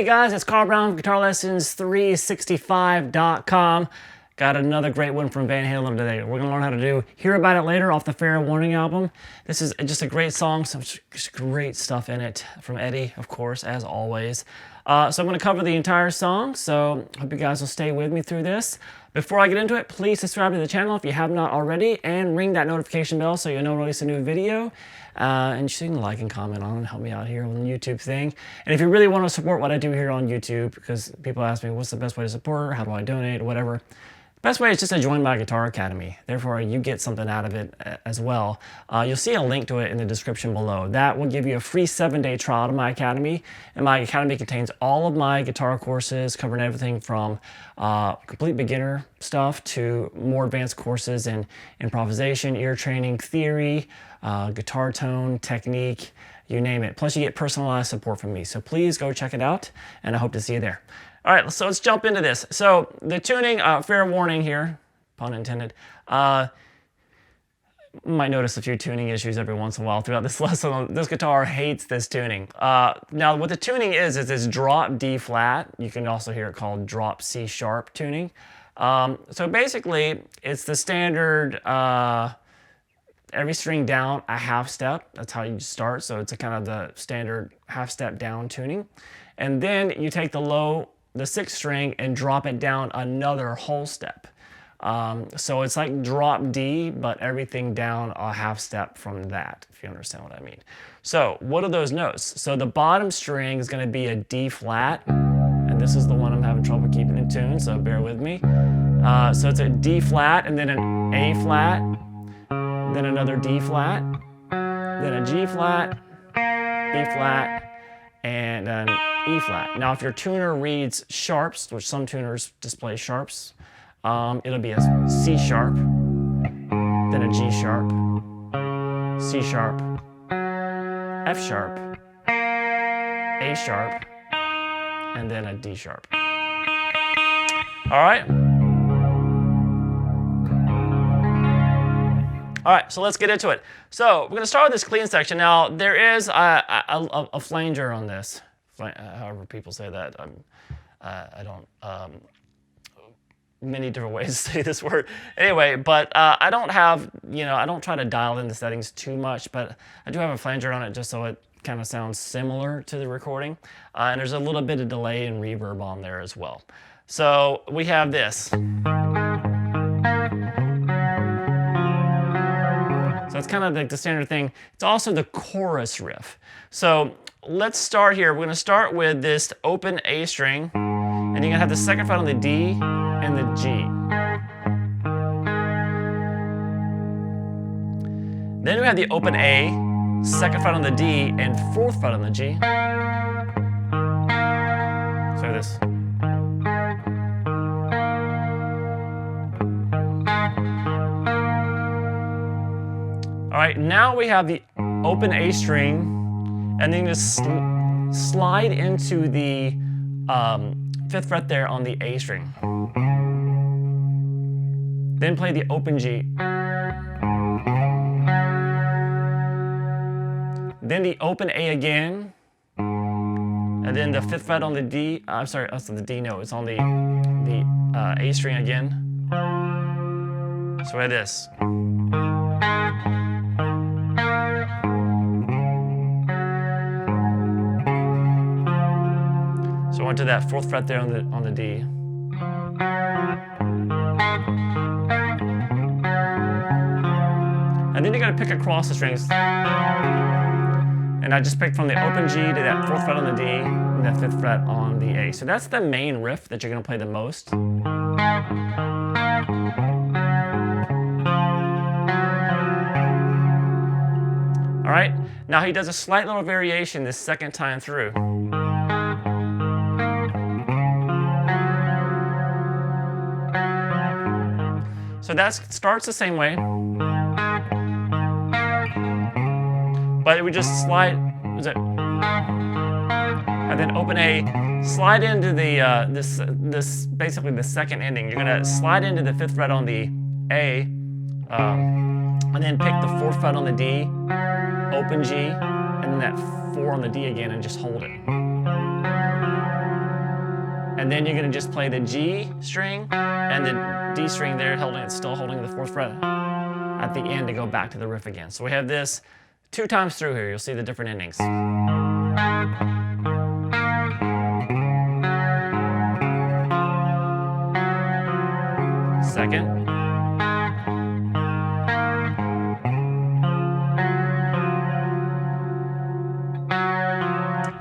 Hey guys, it's Carl Brown from GuitarLessons365.com. Got another great one from Van Halen today. We're going to learn how to do Hear About It Later off the Fair Warning album. This is just a great song, some just great stuff in it from Eddie, of course, as always. So I'm going to cover the entire song, so hope you guys will stay with me through this. Before I get into it, please subscribe to the channel if you have not already, and ring that notification bell so you know when I release a new video. And you can like and comment on it and help me out here on the YouTube thing. And if you really want to support what I do here on YouTube, because people ask me, what's the best way to support? How do I donate? Whatever. Best way is just to join my Guitar Academy. Therefore, you get something out of it as well. You'll see a link to it in the description below. That will give you a free 7-day trial to my academy. And my academy contains all of my guitar courses, covering everything from complete beginner stuff to more advanced courses in improvisation, ear training, theory, guitar tone, technique, you name it. Plus, you get personalized support from me. So please go check it out, and I hope to see you there. All right, so let's jump into this. So the tuning, fair warning here, pun intended. Might notice a few tuning issues every once in a while throughout this lesson. This guitar hates this tuning. Now what the tuning is this drop D flat. You can also hear it called drop C sharp tuning. So basically it's the standard, every string down a half step. That's how you start. So it's a kind of the standard half step down tuning. And then you take the 6th string and drop it down another whole step. So it's like drop D, but everything down a half step from that, if you understand what I mean. So what are those notes? So the bottom string is going to be a D flat, and this is the one I'm having trouble keeping in tune, so bear with me. So it's a D flat, and then an A flat, then another D flat, then a G flat, B flat, and an E flat. Now if your tuner reads sharps, which some tuners display sharps, it'll be a C sharp, then a G sharp, C sharp, F sharp, A sharp, and then a D sharp. All right? All right, so let's get into it. So we're going to start with this clean section. Now there is a flanger on this. However people say that, I don't, many different ways to say this word. Anyway, but I don't have, I don't try to dial in the settings too much, but I do have a flanger on it just so it kind of sounds similar to the recording. And there's a little bit of delay and reverb on there as well. So we have this. So it's kind of like the standard thing. It's also the chorus riff. So let's start here. We're going to start with this open A string, and you're going to have the 2nd fret on the D and the G. Then we have the open A, 2nd fret on the D, and 4th fret on the G. So this. All right, now we have the open A string, and then just slide into the 5th fret there on the A string. Then play the open G. Then the open A again, and then the 5th fret on the D. I'm sorry, that's the D note. It's on the A string again. So we have this. So I went to that 4th fret there on the D. And then you gotta pick across the strings. And I just picked from the open G to that 4th fret on the D and that 5th fret on the A. So that's the main riff that you're gonna play the most. All right, now he does a slight little variation this 2nd time through. So that starts the same way, but it would just slide, and then open A, slide into the this basically the 2nd ending. You're gonna slide into the 5th fret on the A, and then pick the 4th fret on the D, open G, and then that 4 on the D again, and just hold it. And then you're gonna just play the G string and the D string there, still holding the 4th fret at the end to go back to the riff again. So we have this 2 times through here. You'll see the different endings. Second.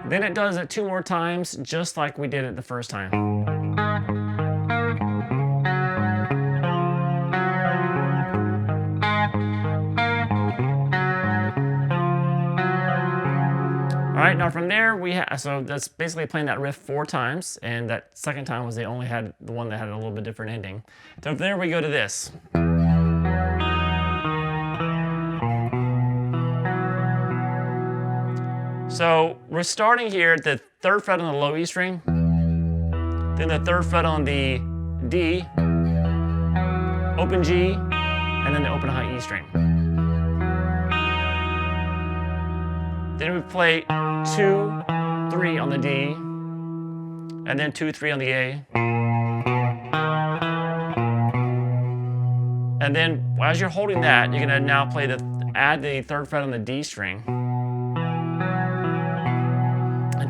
Then it does it 2 more times, just like we did it the first time. All right, now from there so that's basically playing that riff 4 times, and that second time was the one that had a little bit different ending. So from there we go to this. So we're starting here at the 3rd fret on the low E string, then the 3rd fret on the D, open G, and then the open high E string. Then we play 2, 3 on the D, and then 2, 3 on the A. And then as you're holding that, you're gonna now add the 3rd fret on the D string.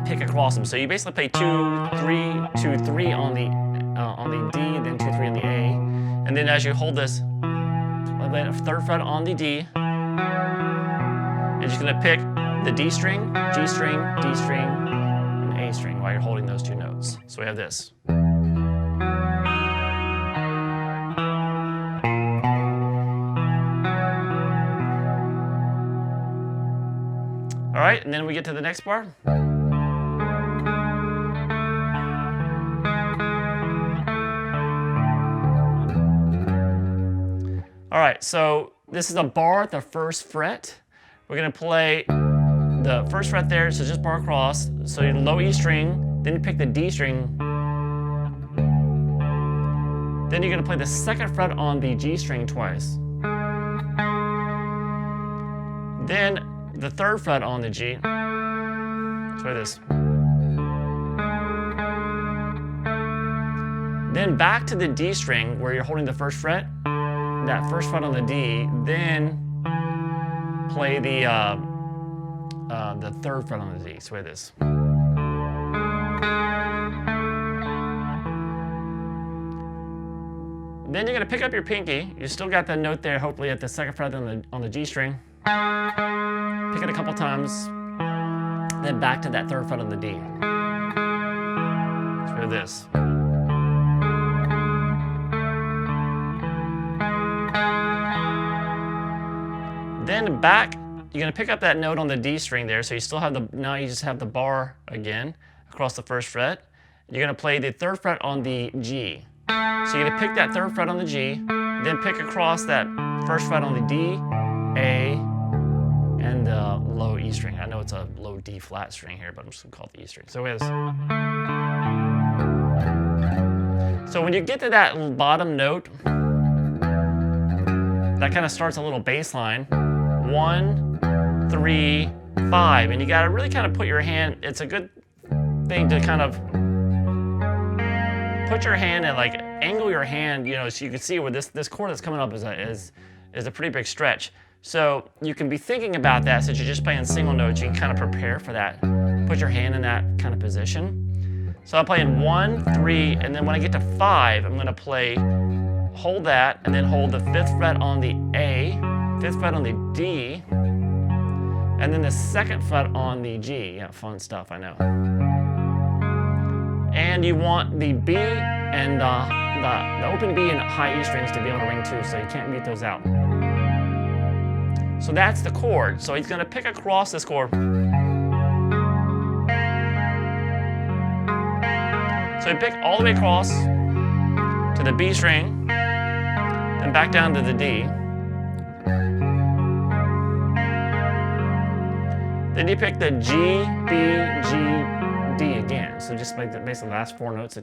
Pick across them. So you basically play 2, 3, 2, 3 on the D, then 2, 3 on the A, and then as you hold this, play a 3rd fret on the D, you're just gonna pick the D string, G string, D string, and A string while you're holding those 2 notes. So we have this. All right, and then we get to the next part. All right, so this is a bar at the 1st fret. We're gonna play the 1st fret there, so just bar across. So you low E string, then you pick the D string. Then you're gonna play the 2nd fret on the G string twice. Then the 3rd fret on the G. Let's try this. Then back to the D string where you're holding the 1st fret. That 1st fret on the D, then play the 3rd fret on the D. So we have this. Then you're gonna pick up your pinky. You still got that note there, hopefully at the 2nd fret on the G string. Pick it a couple times, then back to that 3rd fret on the D. So we have this. Then back, you're gonna pick up that note on the D string there, so you still have now you just have the bar again across the 1st fret. You're gonna play the 3rd fret on the G. So you're gonna pick that 3rd fret on the G, then pick across that 1st fret on the D, A, and the low E string. I know it's a low D flat string here, but I'm just gonna call it the E string. So it is. So when you get to that bottom note, that kind of starts a little bass line. 1, 3, 5, and you got to really kind of put your hand. It's a good thing to kind of put your hand and like angle your hand, you know, so you can see where this chord that's coming up is a pretty big stretch. So you can be thinking about that since you're just playing single notes. You can kind of prepare for that. Put your hand in that kind of position. So I'm playing 1, 3, and then when I get to 5, I'm going to hold that, and then hold the 5th fret on the A, 5th fret on the D, and then the 2nd fret on the G. Yeah, fun stuff, I know. And you want the B and the open B and high E strings to be able to ring too, so you can't mute those out. So that's the chord. So he's gonna pick across this chord. So you pick all the way across to the B string, then back down to the D. Then you pick the G, B, G, D again. So just make basically the last 4 notes.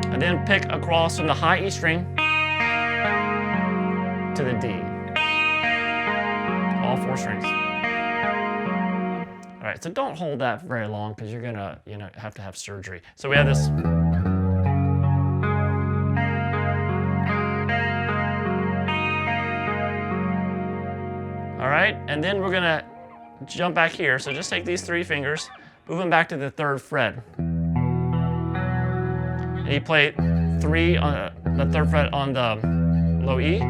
And then pick across from the high E string to the D. All 4 strings. All right, so don't hold that very long because you're gonna, have to have surgery. So we have this. All right, and then we're gonna jump back here. So just take these 3 fingers, move them back to the 3rd fret. And you play 3 on the 3rd fret on the low E,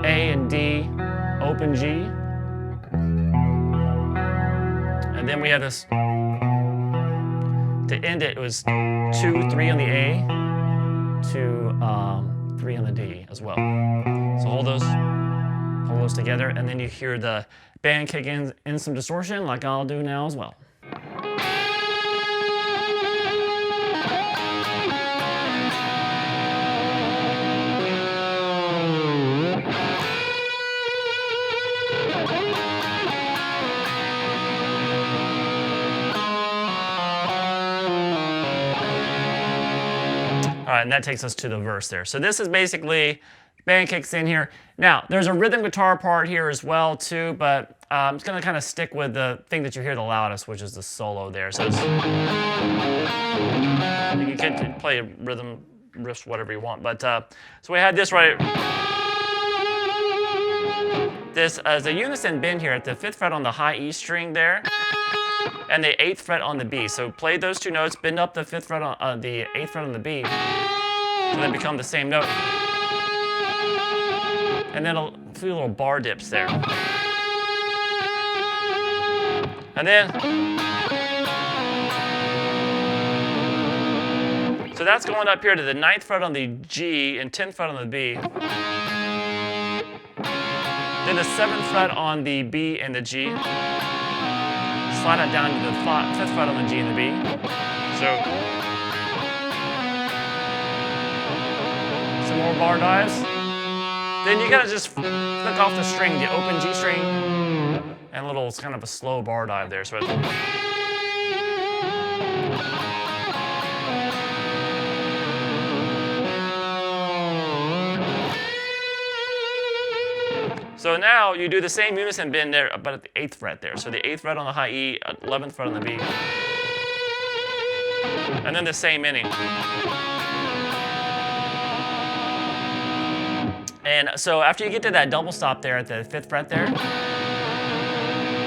A and D, open G. And then we have this, to end it, it was 2, 3 on the A, 2, 3 on the D as well. So hold those together, and then you hear the band kick in some distortion like I'll do now as well. All right, and that takes us to the verse there. So this is basically, band kicks in here. Now, there's a rhythm guitar part here as well too, but I'm just gonna kind of stick with the thing that you hear the loudest, which is the solo there. So it's, you can play rhythm, riffs, whatever you want. But so we had this right. This as a unison bend here at the 5th fret on the high E string there, and the 8th fret on the B. So play those 2 notes, bend up the 5th fret on the 8th fret on the B, so they become the same note. And then a few little bar dips there. And then, so that's going up here to the 9th fret on the G and 10th fret on the B. Then the 7th fret on the B and the G. Slide it down to the 5th fret on the G and the B. So, some more bar dives. Then you gotta just flick off the string, the open G string, and a little, it's kind of a slow bar dive there. So now you do the same unison bend there, but at the 8th fret there. So the 8th fret on the high E, 11th fret on the B, and then the same ending. And so after you get to that double stop there at the 5th fret there,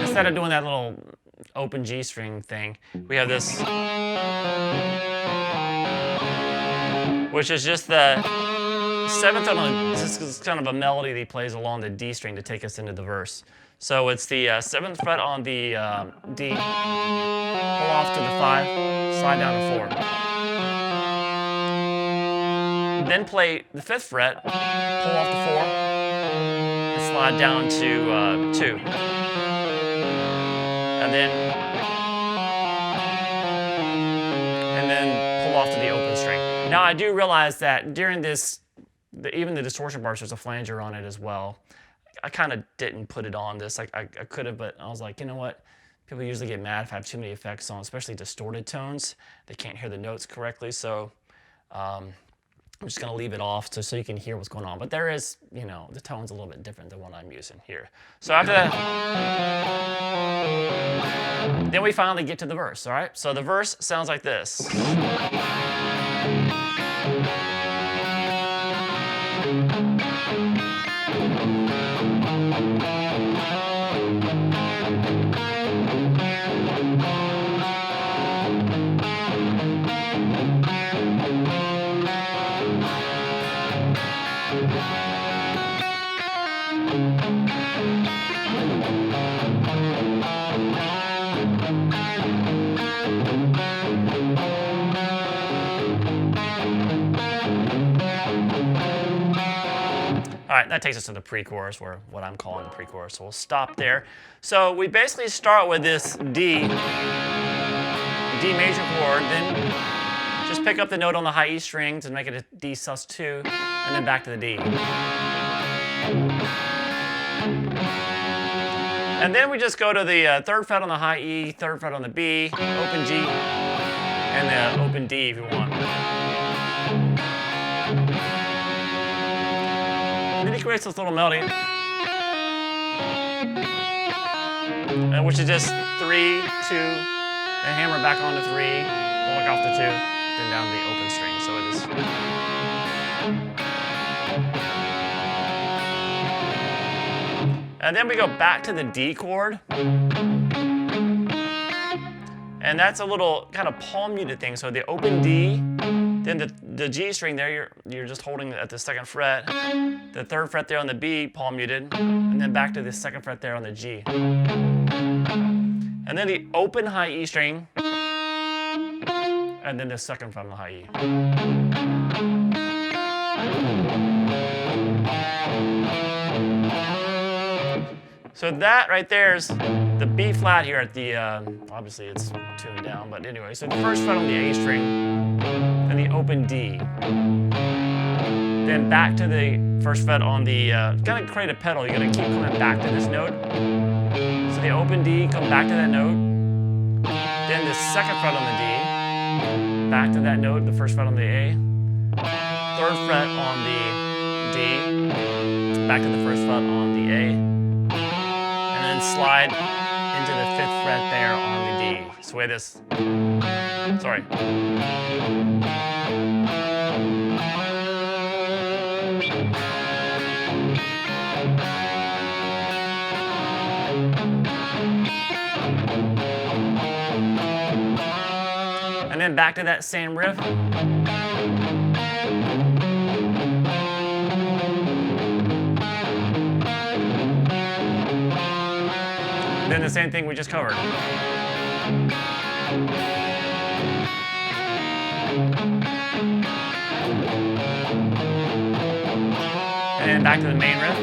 instead of doing that little open G string thing, we have this, which is just the 7th on, this is kind of a melody that he plays along the D string to take us into the verse. So it's the 7th fret on the D, pull off to the 5, slide down to 4. Then play the 5th fret, pull off the 4, and slide down to 2. And then pull off to the open string. Now I do realize that during this, even the distortion parts, there's a flanger on it as well. I kind of didn't put it on this. I could have, but I was like, you know what? People usually get mad if I have too many effects on, especially distorted tones. They can't hear the notes correctly, so I'm just going to leave it off so you can hear what's going on. But there is, the tone's a little bit different than what I'm using here. So after that, then we finally get to the verse, all right? So the verse sounds like this. All right, that takes us to the pre-chorus, or what I'm calling the pre-chorus, so we'll stop there. So we basically start with this D major chord, then just pick up the note on the high E strings and make it a D sus2, and then back to the D. And then we just go to the 3rd fret on the high E, 3rd fret on the B, open G, and the open D if you want. And then he creates this little melody. which is just 3, 2, then hammer back onto 3, back off to 2, then down the open string. So it is. And then we go back to the D chord. And that's a little kind of palm muted thing. So the open D, then the G string there, you're just holding at the 2nd fret. The 3rd fret there on the B, palm muted, and then back to the 2nd fret there on the G. And then the open high E string, and then the 2nd fret on the high E. So that right there is the B flat here at the, obviously it's tuned down, but anyway, so the 1st fret on the A string, then the open D. Then back to the 1st fret on the, gotta create a pedal, you gotta keep coming back to this note. So the open D, come back to that note. Then the 2nd fret on the D, back to that note, the 1st fret on the A. 3rd fret on the D, back to the 1st fret on the A. And then slide into the 5th fret there on the D. Sway this. Sorry. And then back to that same riff. Then the same thing we just covered. And then back to the main riff.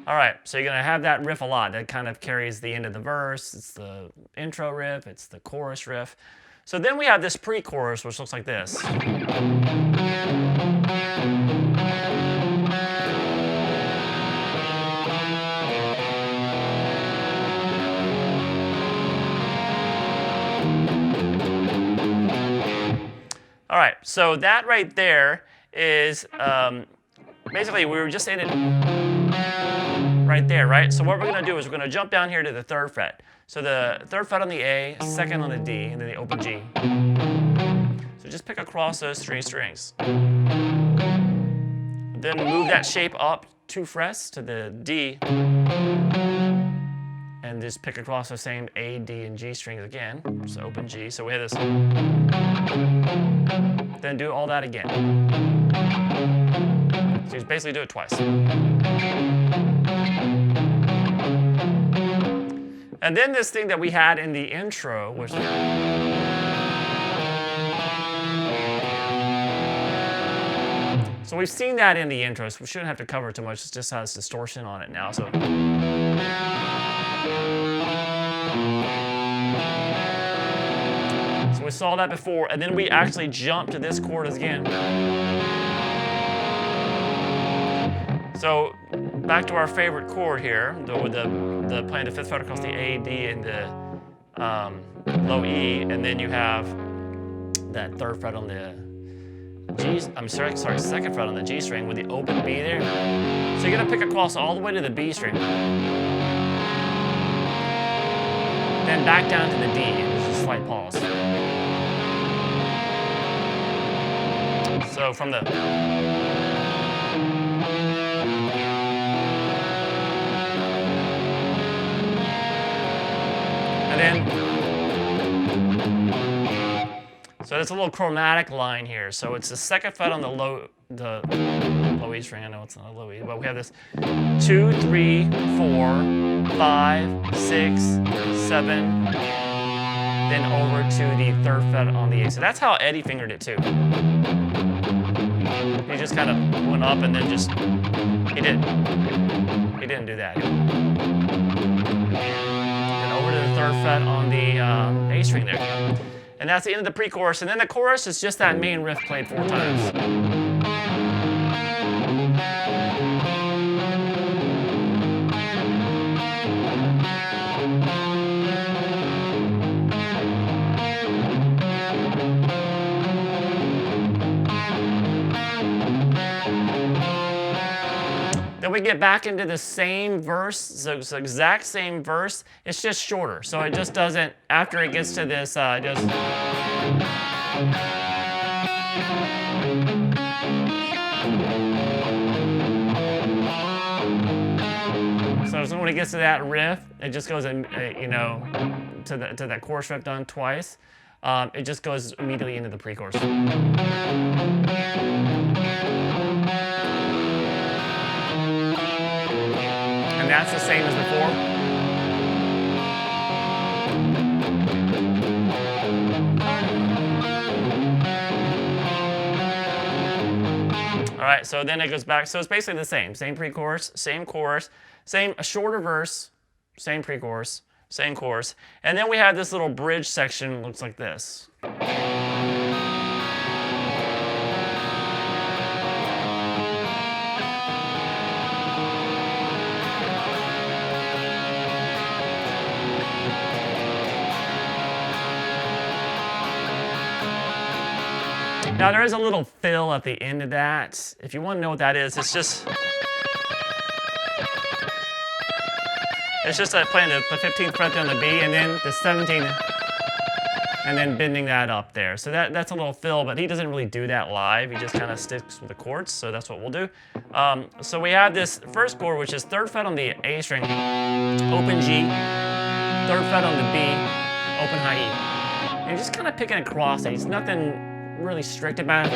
All right, so you're gonna have that riff a lot. That kind of carries the end of the verse. It's the intro riff, it's the chorus riff. So then we have this pre-chorus, which looks like this. All right, so that right there is basically we were just in it right there, right? So what we're gonna do is we're gonna jump down here to the 3rd fret. So the 3rd fret on the A, 2nd on the D, and then the open G. So just pick across those 3 strings. Then move that shape up 2 frets to the D, and just pick across the same A, D, and G strings again. So open G. So we have this. Then do all that again. So you basically do it twice. And then this thing that we had in the intro, which so we've seen that in the intro, so we shouldn't have to cover it too much. It just has distortion on it now. So we saw that before, and then we actually jumped to this chord again. So back to our favorite chord here, with the playing the 5th fret across the A, D, and the low E, and then you have that 3rd fret on the G. I'm sorry, 2nd fret on the G string with the open B there. So you're gonna pick across all the way to the B string, then back down to the D. There's a slight pause. So from the so it's a little chromatic line here. So it's the 2nd fret on the low E string. I know it's not a low E, but we have this 2, 3, 4, 5, 6, 7, then over to the 3rd fret on the A. So that's how Eddie fingered it too. He just kind of went up and then just he didn't do that. Then over to the 3rd fret on the A string there. And that's the end of the pre-chorus. And then the chorus is just that main riff played 4 times. get back into the same verse, so it's the exact same verse, it's just shorter. So it just doesn't, after it gets to this, it just... So when it gets to that riff, it just goes, you know, to that chorus riff done twice. It just goes immediately into the pre-chorus. And that's the same as before. All right, so then it goes back. So it's basically the same pre-chorus, same chorus, a shorter verse, same pre-chorus, same chorus. And then we have this little bridge section, looks like this. Now there is a little fill at the end of that. If you want to know what that is, it's just playing the 15th fret on the B and then the 17th, and then bending that up there. So that's a little fill, but he doesn't really do that live. He just kind of sticks with the chords, so that's what we'll do. So we have this first chord, which is 3rd fret on the A string, open G, 3rd fret on the B, open high E. And you're just kind of picking across it. It's nothing really strict about it.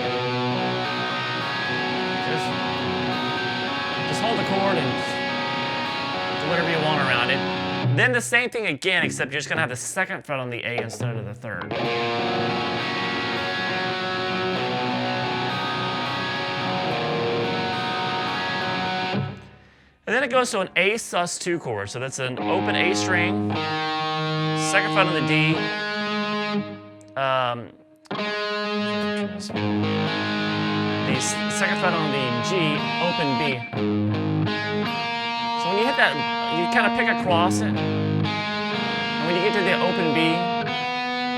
Just hold the chord and do whatever you want around it. Then the same thing again, except you're just gonna have the 2nd fret on the A instead of the 3rd. And then it goes to an A sus2 chord. So that's an open A string, 2nd fret on the D, the 2nd fret on the G, open B. So when you hit that, you kind of pick across it. And when you get to the open B,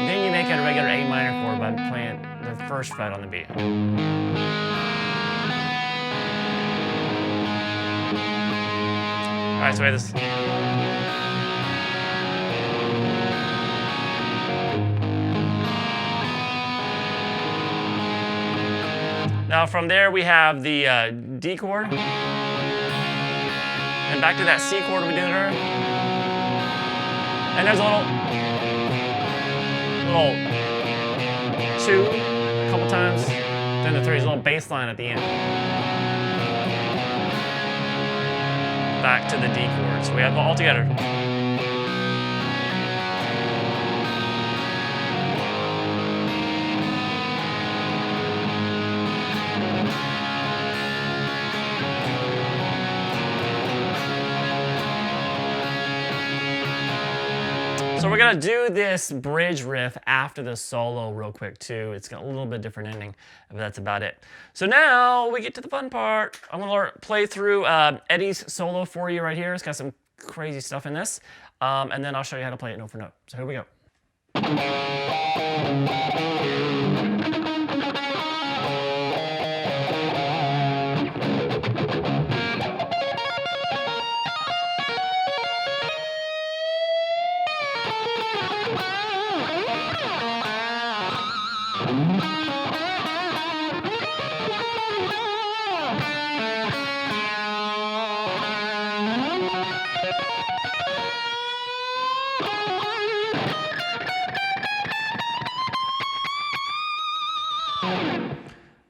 then you make it a regular A minor chord by playing the 1st fret on the B. All right, so we have this. Now from there we have the D chord, and back to that C chord we did earlier. And there's a little 2 a couple times, then the 3, there's a little bass line at the end. Back to the D chord, so we have it all together. So we're gonna do this bridge riff after the solo real quick too. It's got a little bit different ending, but that's about it. So now we get to the fun part. I'm gonna play through Eddie's solo for you right here. It's got some crazy stuff in this. And then I'll show you how to play it note for note. So here we go.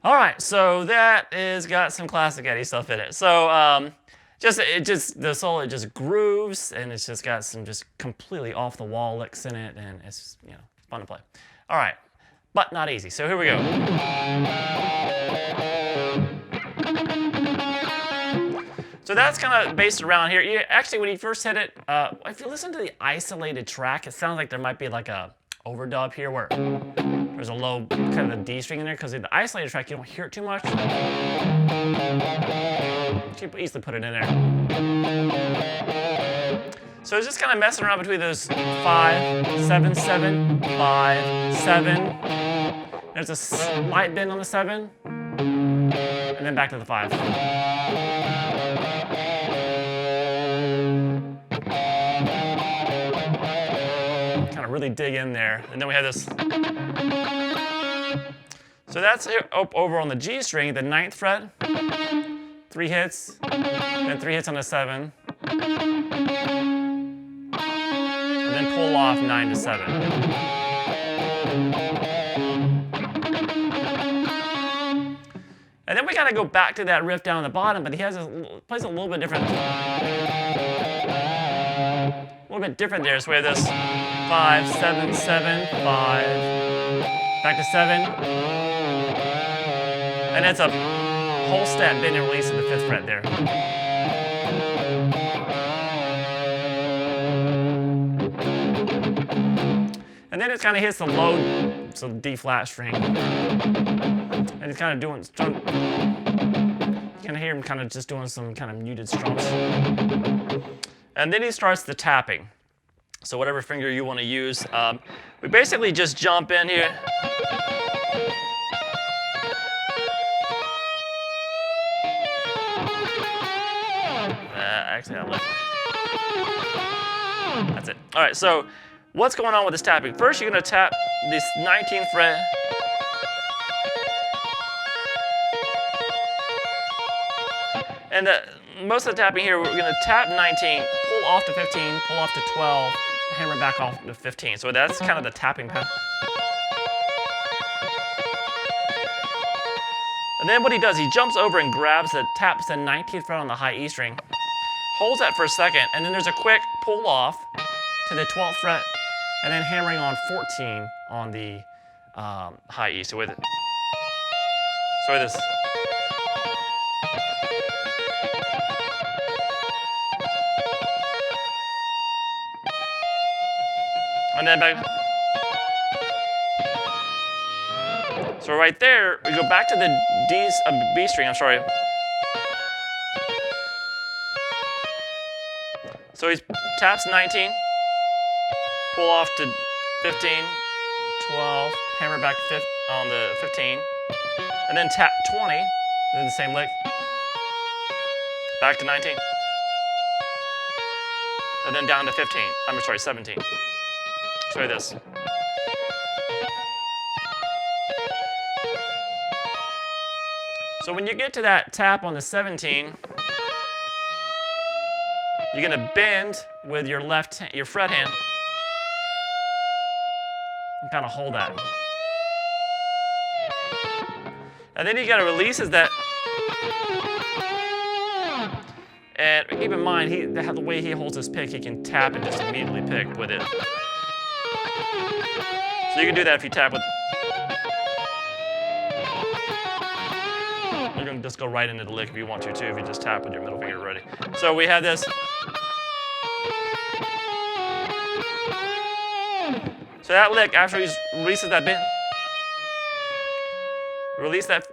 All right, so that is got some classic Eddie stuff in it. So the solo just grooves, and it's just got some just completely off the wall licks in it, and it's fun to play. All right, but not easy. So here we go. So that's kind of based around here. Actually, when you first hit it, if you listen to the isolated track, it sounds like there might be like a overdub here where there's a low kind of a D string in there, because in the isolated track you don't hear it too much. You can easily put it in there. So it's just kind of messing around between those 5, 7, 7, 5, 7. There's a slight bend on the 7, and then back to the 5. really dig in there. And then we have this. So that's over on the G string, the 9th fret, 3 hits, then 3 hits on the 7, and then pull off 9 to 7. And then we gotta go back to that riff down at the bottom, but he plays a little bit different. A little bit different there. So we have this 5, 7, 7, 5, back to 7. And it's a whole step bend and release of the 5th fret there. And then it kind of hits the low, so D flat string. And it's kind of doing, you can hear him kind of just doing some kind of muted strums. And then he starts the tapping. So whatever finger you want to use. We basically just jump in here. Actually, I left. That's it. All right, so what's going on with this tapping? First, you're going to tap this 19th fret. And most of the tapping here, we're going to tap 19, pull off to 15, pull off to 12, hammer back off to 15. So that's kind of the tapping pattern. And then what he does, he jumps over and grabs taps the 19th fret on the high E string, holds that for a second, and then there's a quick pull off to the 12th fret, and then hammering on 14 on the high E. So with this. And then back. So right there, we go back to the B string, I'm sorry. So he taps 19, pull off to 15, 12, hammer back on the 15, and then tap 20, then the same lick, back to 19, and then down to 15, I'm sorry, 17. Try this. So when you get to that tap on the 17, you're gonna bend with your your fret hand, and kind of hold that. And then you gotta release that. And keep in mind, the way he holds his pick, he can tap and just immediately pick with it. So you can do that if you tap with. You can just go right into the lick if you want to too, if you just tap with your middle finger already. So we have this. So that lick, after he releases that bend, release that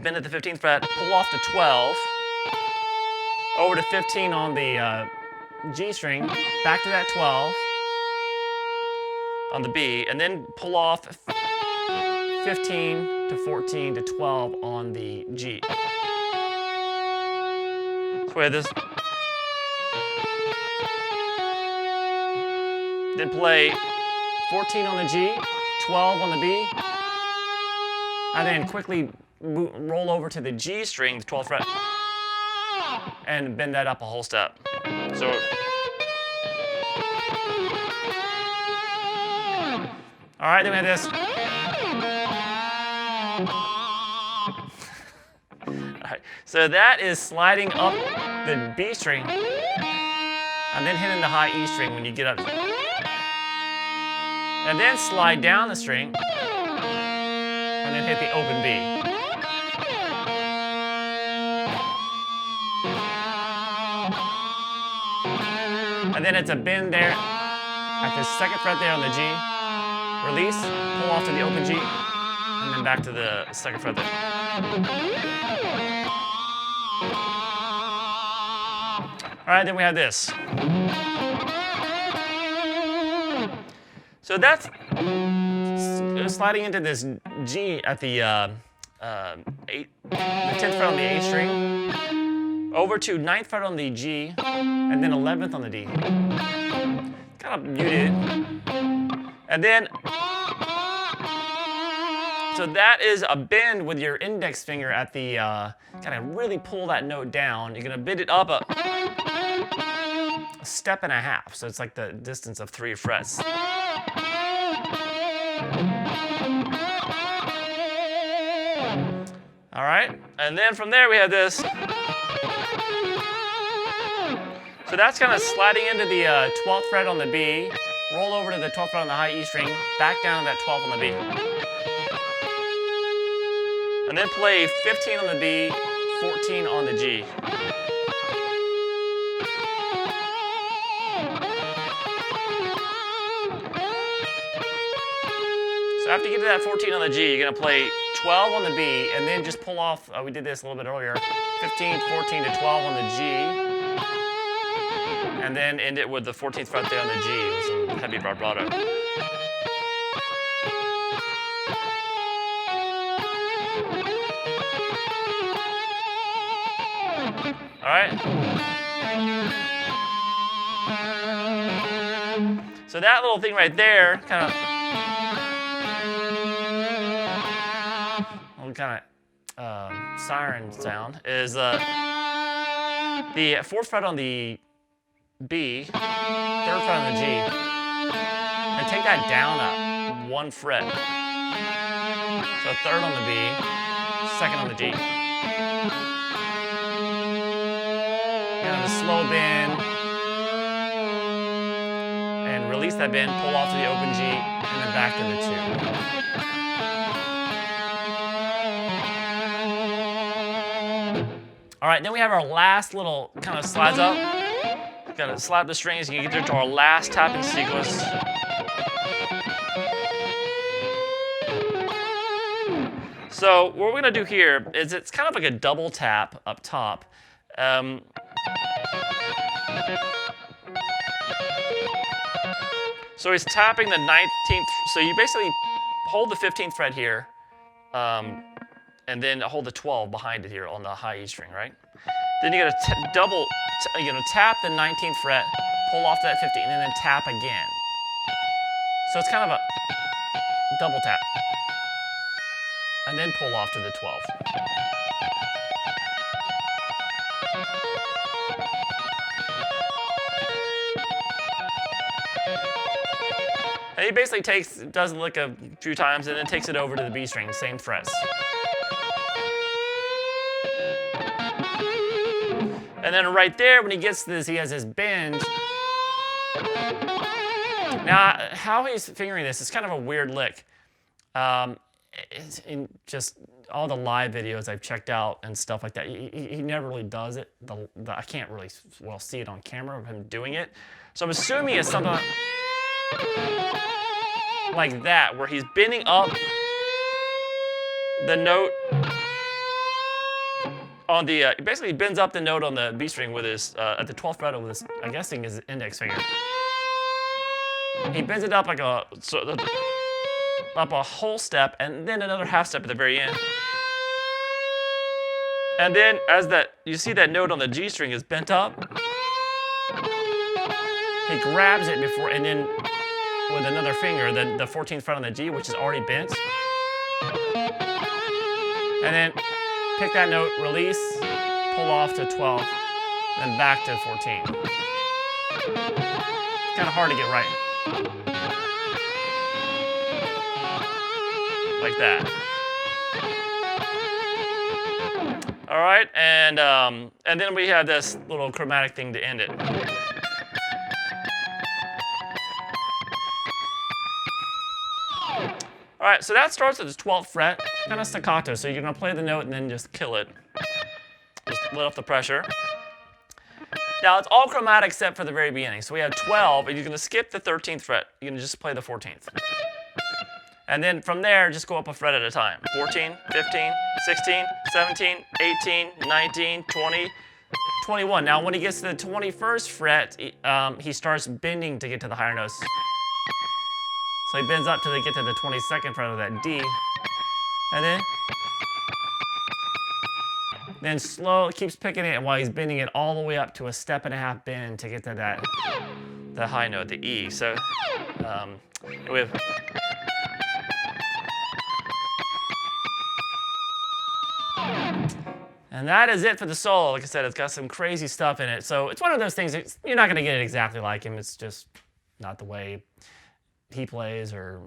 bend at the 15th fret, pull off to 12, over to 15 on the G string, back to that 12 on the B, and then pull off 15 to 14 to 12 on the G. So we have this. Then play 14 on the G, 12 on the B, and then quickly roll over to the G string, the 12th fret, and bend that up a whole step. So. All right, then we have this. All right, so that is sliding up the B string and then hitting the high E string when you get up. And then slide down the string and then hit the open B. And then it's a bend there at the 2nd fret there on the G. Release, pull off to the open G, and then back to the 2nd fret there. All right, then we have this. So that's sliding into this G at the 10th fret on the A string, over to 9th fret on the G, and then 11th on the D. Kind kind of muted. And then, so that is a bend with your index finger at the, kind of really pull that note down. You're gonna bend it up a step and a half. So it's like the distance of 3 frets. All right, and then from there we have this. So that's kind of sliding into the 12th fret on the B, roll over to the 12th fret on the high E string, back down to that 12th on the B. And then play 15 on the B, 14 on the G. So after you get to that 14 on the G, you're gonna play 12 on the B, and then just pull off, we did this a little bit earlier, 15, 14 to 12 on the G, and then end it with the 14th fret there on the G with some heavy vibrato. All right? So that little thing right there, kind of siren sound, is the 4th fret on the B, 3rd fret on the G, and take that down a 1 fret. So 3rd on the B, 2nd on the G. Kind of a slow bend, and release that bend, pull off to the open G, and then back to the 2. All right, then we have our last little kind of slides up. Gotta slap the strings, you can get to our last tapping sequence. So what we're gonna do here is it's kind of like a double tap up top. So he's tapping the 19th, so you basically hold the 15th fret here, and then hold the 12 behind it here on the high E string, right? Then you're gonna tap the 19th fret, pull off that 15, and then tap again. So it's kind of a double tap. And then pull off to the 12. And he basically does the lick a few times and then takes it over to the B string, same frets. And then right there, when he gets to this, he has his bend. Now, how he's fingering this is kind of a weird lick. In just all the live videos I've checked out and stuff like that, he never really does it. I can't really well see it on camera of him doing it. So I'm assuming it's something like that, where he's bending up the note on the, basically he bends up the note on the B string with his, at the 12th fret with his, I'm guessing his index finger. He bends it up like up a whole step and then another half step at the very end. And then as you see that note on the G string is bent up, he grabs it before, and then with another finger, the 14th fret on the G, which is already bent. And then pick that note, release, pull off to 12, then back to 14. It's kind of hard to get right. Like that. All right, and then we have this little chromatic thing to end it. All right, so that starts at the 12th fret, kind of staccato. So you're gonna play the note and then just kill it. Just let off the pressure. Now it's all chromatic except for the very beginning. So we have 12, and you're gonna skip the 13th fret. You're gonna just play the 14th. And then from there, just go up a fret at a time. 14, 15, 16, 17, 18, 19, 20, 21. Now when he gets to the 21st fret, he starts bending to get to the higher notes. So he bends up till they get to the 22nd fret of that D. And then slow, keeps picking it while he's bending it all the way up to a 1.5 bend to get to that high note, the E. So with and that is it for the solo. Like I said, it's got some crazy stuff in it. So it's one of those things, you're not going to get it exactly like him. It's just not the way he plays or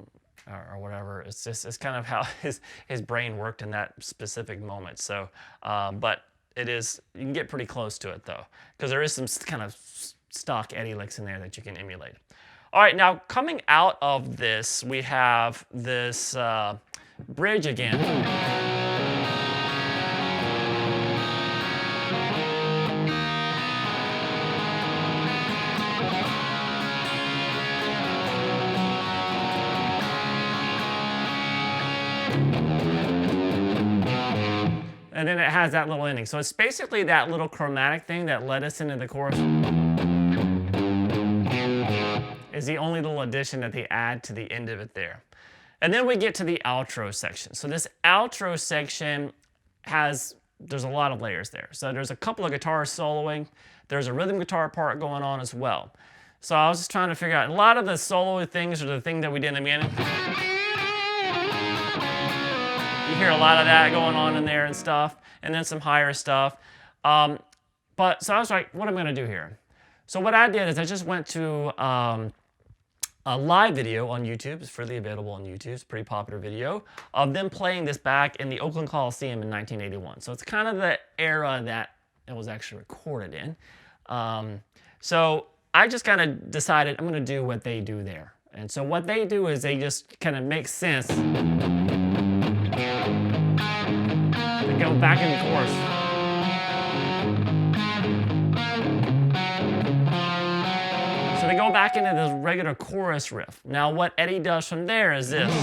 whatever. It's kind of how his brain worked in that specific moment. So, but it is, you can get pretty close to it though, because there is some kind of stock Eddie licks in there that you can emulate. All right, now coming out of this, we have this bridge again. And then it has that little ending. So it's basically that little chromatic thing that led us into the chorus is the only little addition that they add to the end of it there. And then we get to the outro section. So this outro section there's a lot of layers there. So there's a couple of guitars soloing. There's a rhythm guitar part going on as well. So I was just trying to figure out, a lot of the solo things are the thing that we did in the beginning. You hear a lot of that going on in there and stuff, and then some higher stuff. So I was like, what am I going to do here? So what I did is I just went to a live video on YouTube. It's freely available on YouTube. It's a pretty popular video of them playing this back in the Oakland Coliseum in 1981. So it's kind of the era that it was actually recorded in. So I just kind of decided I'm going to do what they do there. And so what they do is they just kind of make sense. Go back in the chorus. So they go back into the regular chorus riff. Now what Eddie does from there is this.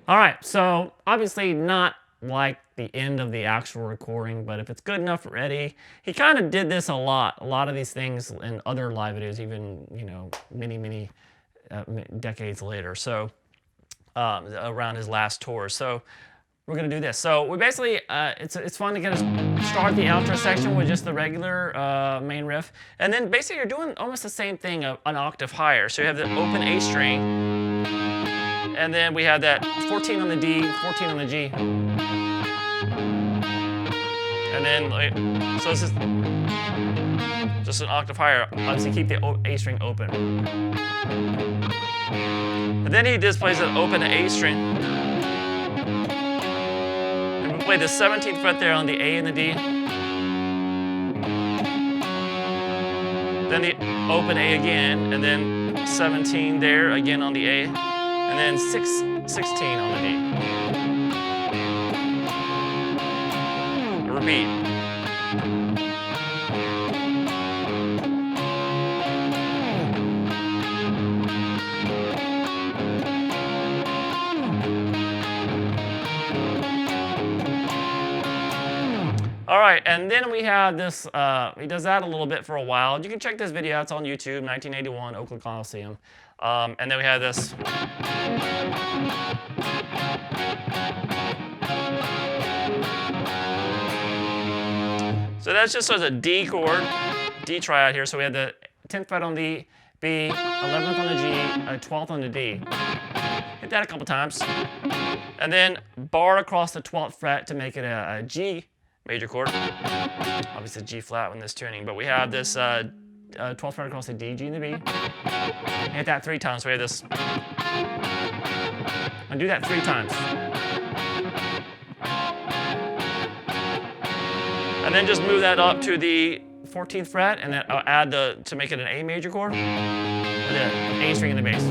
All right, so obviously not like the end of the actual recording, but if it's good enough for Eddie, he kind of did this a lot of these things in other live videos, even, you know, many decades later. So around his last tour. So we're gonna do this. So we basically, it's fun to kind of start the outro section with just the regular main riff, and then basically you're doing almost the same thing an octave higher. So you have the open A string. And then we have that 14 on the D, 14 on the G. And then, so this is just an octave higher. Obviously keep the A string open. And then he just plays an open A string. And we play the 17th fret there on the A and the D. Then the open A again, and then 17 there again on the A. And then 16 on the D. Repeat. All right, and then we have this, he does that a little bit for a while. You can check this video out, it's on YouTube, 1981, Oakland Coliseum. And then we have this. So that's just as a D chord, D triad here. So we had the 10th fret on the B, 11th on the G, 12th on the D. Hit that a couple times. And then bar across the 12th fret to make it a G major chord. Obviously G flat in this tuning, but we have this 12th fret across the D, G, and the B. Hit that 3 times. So we have this. And do that 3 times. And then just move that up to the 14th fret, and then I'll add to make it an A major chord, and then A string in the bass.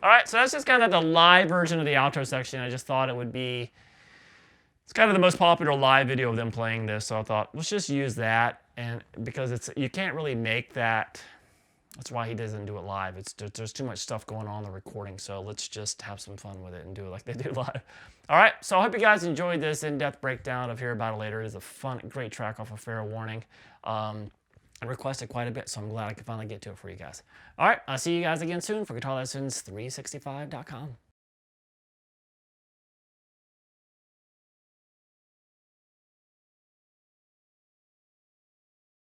All right, so that's just kind of the live version of the outro section. I just thought it would be It's kind of the most popular live video of them playing this, so I thought, let's just use that. And because you can't really make that, that's why he doesn't do it live. There's too much stuff going on in the recording, so let's just have some fun with it and do it like they do live. All right, so I hope you guys enjoyed this in-depth breakdown of Hear About It Later. It is a fun, great track off of Fair Warning. I requested quite a bit, so I'm glad I could finally get to it for you guys. All right, I'll see you guys again soon for GuitarLessons365.com.